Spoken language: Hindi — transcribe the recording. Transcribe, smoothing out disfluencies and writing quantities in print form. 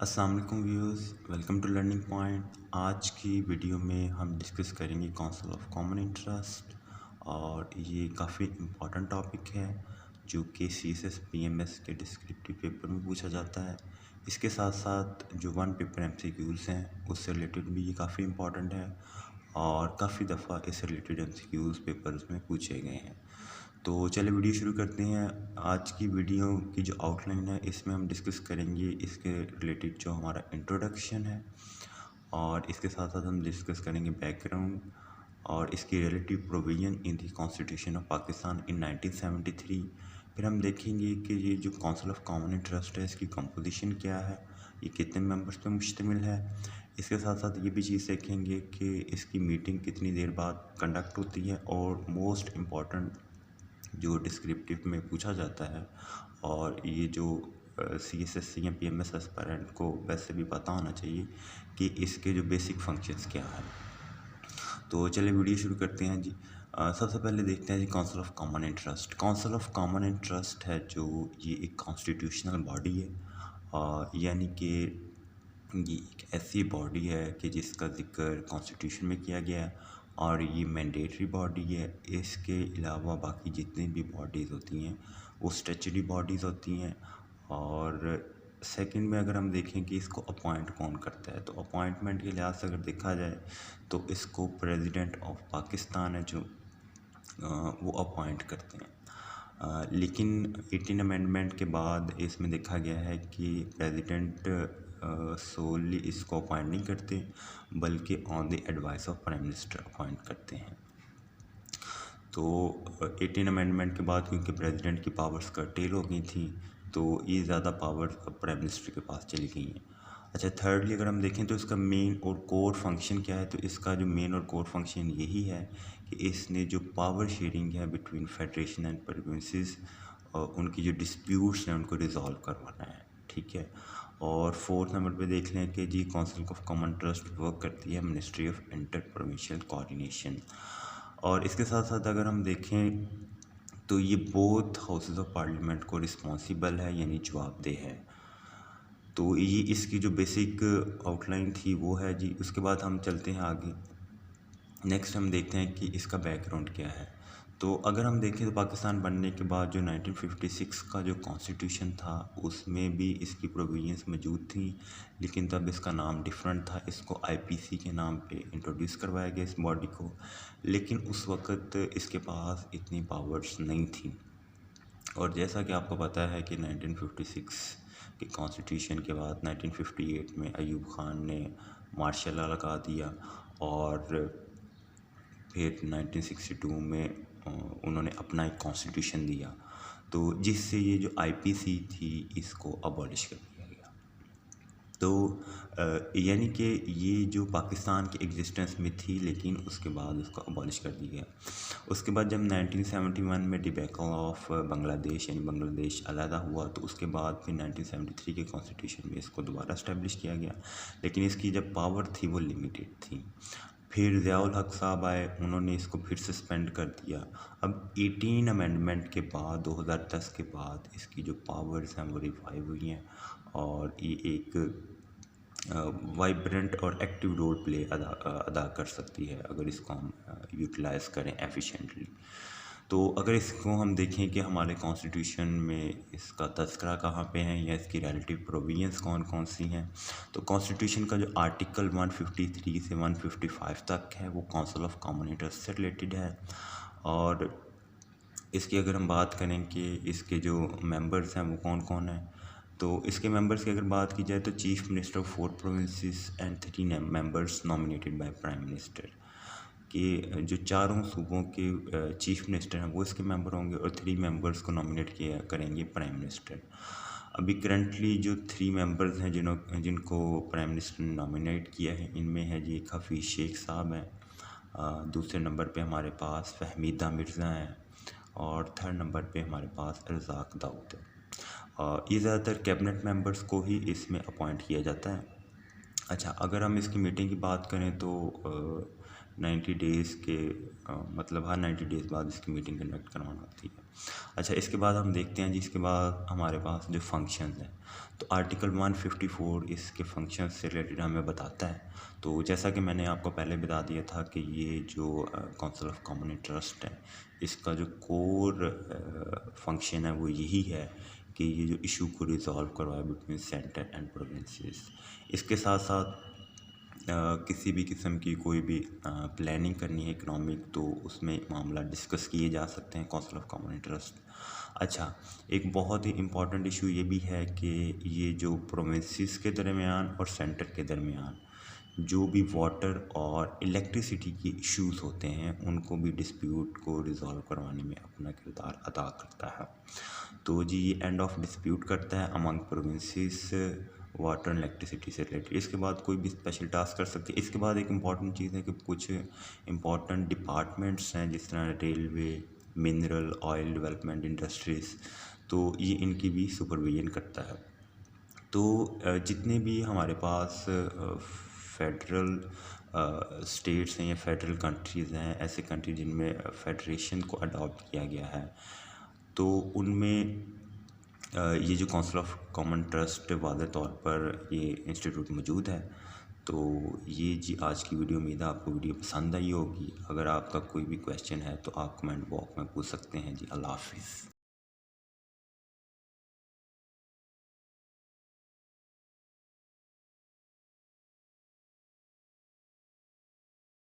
अस्सलाम वालेकुम viewers, welcome to Learning Point. आज की वीडियो में हम डिस्कस करेंगे काउंसिल ऑफ कॉमन इंटरेस्ट और ये काफ़ी इम्पोर्टेंट टॉपिक है जो कि CSS PMS के डिस्क्रिप्टिव पेपर में पूछा जाता है। इसके साथ साथ जो वन पेपर MCQs हैं उससे रिलेटेड भी ये काफ़ी इम्पोर्टेंट है और काफ़ी दफ़ा इससे रिलेटेड MCQs पेपर्स में पूछे गए हैं। तो चलिए वीडियो शुरू करते हैं। आज की वीडियो की जो आउटलाइन है इसमें हम डिस्कस करेंगे इसके रिलेटेड जो हमारा इंट्रोडक्शन है और इसके साथ साथ हम डिस्कस करेंगे बैकग्राउंड और इसकी relative provision in the constitution of Pakistan in 1973। फिर हम देखेंगे कि ये जो काउंसिल ऑफ कॉमन इंटरेस्ट है इसकी कंपोजिशन क्या है, ये कितने मेंबर्स पे मुश्तमिल है। इसके साथ साथ ये भी चीज़ देखेंगे कि इसकी मीटिंग कितनी देर बाद कंडक्ट होती है और मोस्ट इम्पॉर्टेंट जो डिस्क्रिप्टिव में पूछा जाता है और ये जो CSS या PMS एस्पायरेंट को वैसे भी पता होना चाहिए कि इसके जो बेसिक फंक्शंस क्या है। तो चलिए वीडियो शुरू करते हैं जी। सबसे पहले देखते हैं जी council of common interest. Council of common interest है जो ये एक कॉन्स्टिट्यूशनल बॉडी है, यानी कि ये एक ऐसी बॉडी है कि जिसका जिक्र कॉन्स्टिट्यूशन में किया गया है और ये मैंडेटरी बॉडी है। इसके अलावा बाकी जितनी भी बॉडीज़ होती हैं वो स्टैच्यूटरी बॉडीज़ होती हैं। और सेकंड में अगर हम देखें कि इसको अपॉइंट कौन करता है तो अपॉइंटमेंट के लिहाज से अगर देखा जाए तो इसको प्रेसिडेंट ऑफ पाकिस्तान है जो वो अपॉइंट करते हैं। लेकिन 18 अमेंडमेंट के बाद इसमें देखा गया है कि प्रेसिडेंट सोली इसको अपॉइंट नहीं करते बल्कि on the advice of prime minister appoint करते हैं। तो 18 अमेंडमेंट के बाद क्योंकि प्रेसिडेंट की पावर्स कर्टेल हो गई थी तो ये ज़्यादा पावर्स अब प्राइम मिनिस्टर के पास चली गई हैं। अच्छा, थर्डली अगर हम देखें तो इसका मेन और कोर फंक्शन क्या है, तो इसका जो मेन और कोर फंक्शन यही है कि इसने जो पावर शेयरिंग है बिटवीन फेडरेशन एंड प्रोविंसेस उनकी जो डिस्प्यूट्स हैं उनको रिजॉल्व करवाना है। ठीक है। और फोर्थ नंबर पे देख लें कि जी council of common trust work करती है ministry of inter provincial coordination. और इसके साथ साथ अगर हम देखें तो ये बोथ हाउसेस ऑफ पार्लियामेंट को रिस्पॉन्सिबल है, यानी जवाबदेह है। तो ये इसकी जो बेसिक आउटलाइन थी वो है जी। उसके बाद हम चलते हैं आगे। नेक्स्ट हम देखते हैं कि इसका बैकग्राउंड क्या है। तो अगर हम देखें तो पाकिस्तान बनने के बाद जो 1956 का जो कॉन्स्टिट्यूशन था उसमें भी इसकी प्रोविजंस मौजूद थी, लेकिन तब इसका नाम डिफरेंट था। इसको IPC के नाम पे इंट्रोड्यूस करवाया गया इस बॉडी को, लेकिन उस वक़्त इसके पास इतनी पावर्स नहीं थी। और जैसा कि आपको पता है कि 1956 के कॉन्स्टिट्यूशन के बाद 1958 में अयूब खान ने मार्शल लॉ लगा दिया और फिर 1962 में उन्होंने अपना एक कॉन्स्टिट्यूशन दिया, तो जिससे ये जो IPC थी इसको अबॉलिश कर दिया गया। तो यानी कि ये जो पाकिस्तान की एग्जिस्टेंस में थी लेकिन उसके बाद उसको अबॉलिश कर दिया गया। उसके बाद जब 1971 में डिबेकल ऑफ बांग्लादेश यानी बांग्लादेश अलहदा हुआ तो उसके बाद फिर 1973 के कॉन्स्टिट्यूशन में इसको दोबारा इस्टेब्लिश किया गया, लेकिन इसकी जब पावर थी वो लिमिटेड थी। फिर ज़ियाउल हक साहब आए, उन्होंने इसको फिर सस्पेंड कर दिया। अब 18 अमेंडमेंट के बाद 2010 के बाद इसकी जो पावर्स हैं वो रिवाइव हुई हैं और ये एक वाइब्रेंट और एक्टिव रोल प्ले अदा कर सकती है अगर इसको हम यूटिलाइज़ करें एफिशिएंटली। तो अगर इसको हम देखें कि हमारे कॉन्स्टिट्यूशन में इसका तज़किरा कहाँ पे है या इसकी रिलेटिव प्रोविजंस कौन कौन सी हैं, तो कॉन्स्टिट्यूशन का जो आर्टिकल 153 से 155 तक है वो काउंसिल ऑफ कॉमन इंटरेस्ट से रिलेटेड है। और इसकी अगर हम बात करें कि इसके जो मेंबर्स हैं वो कौन कौन हैं, तो इसके मेंबर्स की अगर बात की जाए तो chief minister of 4 provinces and 3 members nominated by prime minister, कि जो चारों सूबों के चीफ मिनिस्टर हैं वो इसके मेंबर होंगे और 3 मेंबर्स को नॉमिनेट किया करेंगे प्राइम मिनिस्टर। अभी करंटली जो 3 मेंबर्स हैं जिनको प्राइम मिनिस्टर ने नॉमिनेट किया है इनमें है जी एक हफीज़ शेख साहब हैं, दूसरे नंबर पे हमारे पास फहमीदा मिर्ज़ा हैं और थर्ड नंबर पे हमारे पास रज़ाक दाऊद है। ये ज़्यादातर कैबिनेट मेंबर्स को ही इसमें अपॉइंट किया जाता है। अच्छा, अगर हम इसकी मीटिंग की बात करें तो 90 डेज़ के मतलब हर 90 डेज़ बाद इसकी मीटिंग कंडक्ट करवाना होती है। अच्छा, इसके बाद हम देखते हैं जी, इसके बाद हमारे पास जो फंक्शंस हैं, तो आर्टिकल 154 इसके फंक्शंस से रिलेटेड हमें बताता है। तो जैसा कि मैंने आपको पहले बता दिया था कि ये जो काउंसिल ऑफ कॉमन इंटरेस्ट है, इसका जो कोर फंक्शन है वो यही है कि ये जो इशू को रिज़ॉल्व करवाए बिटवीन सेंटर एंड प्रोविंसेस। इसके साथ साथ किसी भी किस्म की कोई भी प्लानिंग करनी है इकनॉमिक, तो उसमें मामला डिस्कस किए जा सकते हैं काउंसिल ऑफ कॉमन इंटरेस्ट। अच्छा, एक बहुत ही इम्पॉर्टेंट इशू ये भी है कि ये जो प्रोविंसेस के दरमियान और सेंटर के दरमियान जो भी वाटर और इलेक्ट्रिसिटी के इश्यूज होते हैं, उनको भी डिस्प्यूट को रिज़ॉल्व करवाने में अपना किरदार अदा करता है। तो जी ये एंड ऑफ डिस्प्यूट करता है among provinces water and electricity से रिलेटेड। इसके बाद कोई भी स्पेशल टास्क कर सकते हैं। इसके बाद एक इम्पॉर्टेंट चीज़ है कि कुछ इम्पॉर्टेंट डिपार्टमेंट्स हैं, जिस तरह railway, mineral, oil development, industries, तो ये इनकी भी सुपरविजन करता है। तो जितने भी हमारे पास फेडरल स्टेट्स हैं या फेडरल कंट्रीज़ हैं, ऐसे कंट्री जिनमें फेडरेशन को अडॉप्ट किया गया है, तो उनमें ये जो काउंसिल ऑफ कॉमन ट्रस्ट वाज़े तौर पर ये इंस्टीट्यूट मौजूद है। तो ये जी आज की वीडियो, उम्मीद है आपको वीडियो पसंद आई होगी। अगर आपका कोई भी क्वेश्चन है तो आप कमेंट बॉक्स में पूछ सकते हैं जी। अल्लाह हाफिज़।